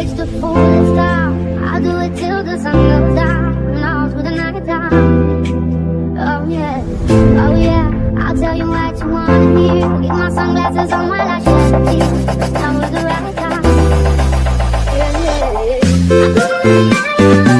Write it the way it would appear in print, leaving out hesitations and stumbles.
takes to fool this town. I'll do it till the sun goes down and all through the night time. Oh yeah, oh yeah, I'll tell you what you wanna hear. Get my sunglasses on while I shed a tear. Now was the right time. Yeah, yeah, yeah.